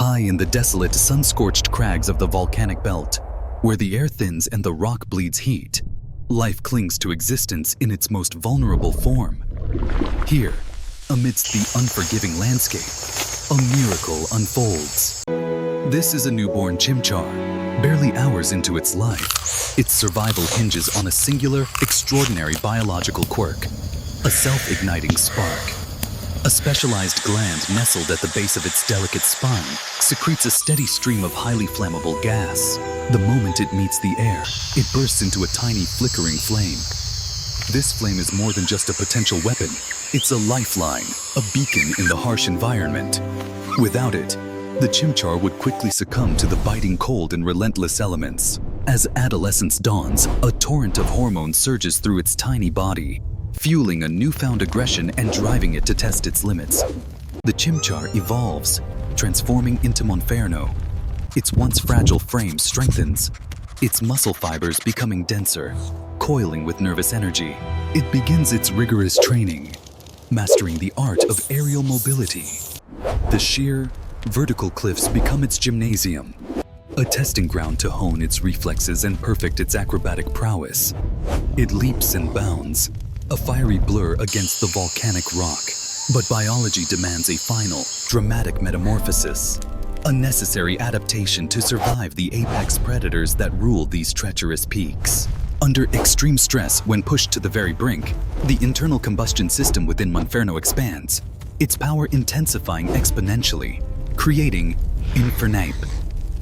high in the desolate, sun-scorched crags of the volcanic belt, where the air thins and the rock bleeds heat, life clings to existence in its most vulnerable form. Here, amidst the unforgiving landscape, a miracle unfolds. This is a newborn chimchar, barely hours into its life. Its survival hinges on a singular, extraordinary biological quirk, a self-igniting spark. A specialized gland nestled at the base of its delicate spine secretes a steady stream of highly flammable gas. The moment it meets the air, it bursts into a tiny flickering flame. This flame is more than just a potential weapon. It's a lifeline, a beacon in the harsh environment. Without it, the chimchar would quickly succumb to the biting cold and relentless elements. As adolescence dawns, a torrent of hormones surges through its tiny body, fueling a newfound aggression and driving it to test its limits. The chimchar evolves, transforming into Infernape. Its once fragile frame strengthens, its muscle fibers becoming denser, coiling with nervous energy. It begins its rigorous training, mastering the art of aerial mobility. The sheer, vertical cliffs become its gymnasium, a testing ground to hone its reflexes and perfect its acrobatic prowess. It leaps and bounds, a fiery blur against the volcanic rock. But biology demands a final, dramatic metamorphosis, a necessary adaptation to survive the apex predators that rule these treacherous peaks. Under extreme stress, when pushed to the very brink, the internal combustion system within Inferno expands, its power intensifying exponentially, creating Infernape.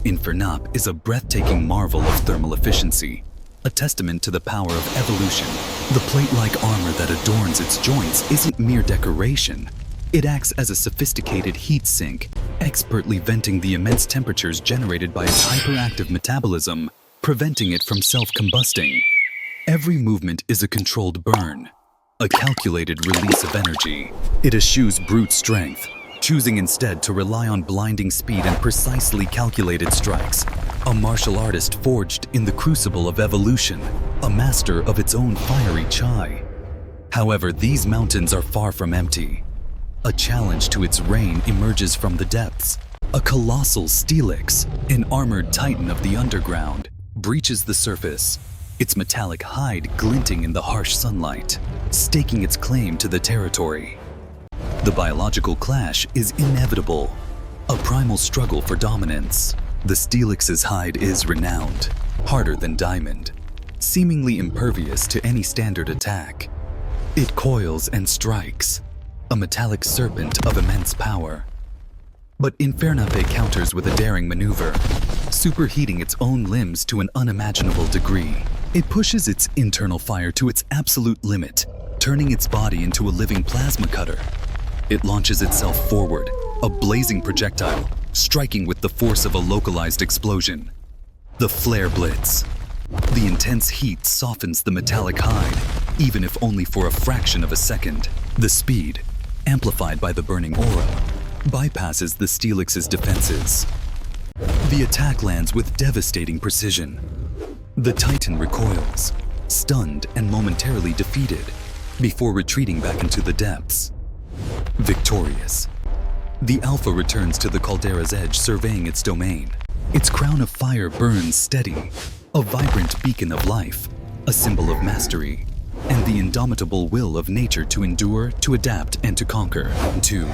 Infernape is a breathtaking marvel of thermal efficiency, a testament to the power of evolution. The plate-like armor that adorns its joints isn't mere decoration. It acts as a sophisticated heat sink, expertly venting the immense temperatures generated by its hyperactive metabolism, preventing it from self-combusting. Every movement is a controlled burn, a calculated release of energy. It eschews brute strength, choosing instead to rely on blinding speed and precisely calculated strikes. A martial artist forged in the crucible of evolution, a master of its own fiery chai. However, these mountains are far from empty. A challenge to its reign emerges from the depths. A colossal Steelix, an armored titan of the underground, breaches the surface, its metallic hide glinting in the harsh sunlight, staking its claim to the territory. The biological clash is inevitable, a primal struggle for dominance. The Steelix's hide is renowned, harder than diamond, seemingly impervious to any standard attack. It coils and strikes, a metallic serpent of immense power. But Infernape counters with a daring maneuver, superheating its own limbs to an unimaginable degree. It pushes its internal fire to its absolute limit, turning its body into a living plasma cutter. It launches itself forward, a blazing projectile, striking with the force of a localized explosion. The flare blitz. The intense heat softens the metallic hide, even if only for a fraction of a second. The speed, amplified by the burning aura, bypasses the Steelix's defenses. The attack lands with devastating precision. The Titan recoils, stunned and momentarily defeated, before retreating back into the depths. Victorious, the Alpha returns to the caldera's edge, surveying its domain. Its crown of fire burns steady, a vibrant beacon of life, a symbol of mastery, and the indomitable will of nature to endure, to adapt, and to conquer. 2.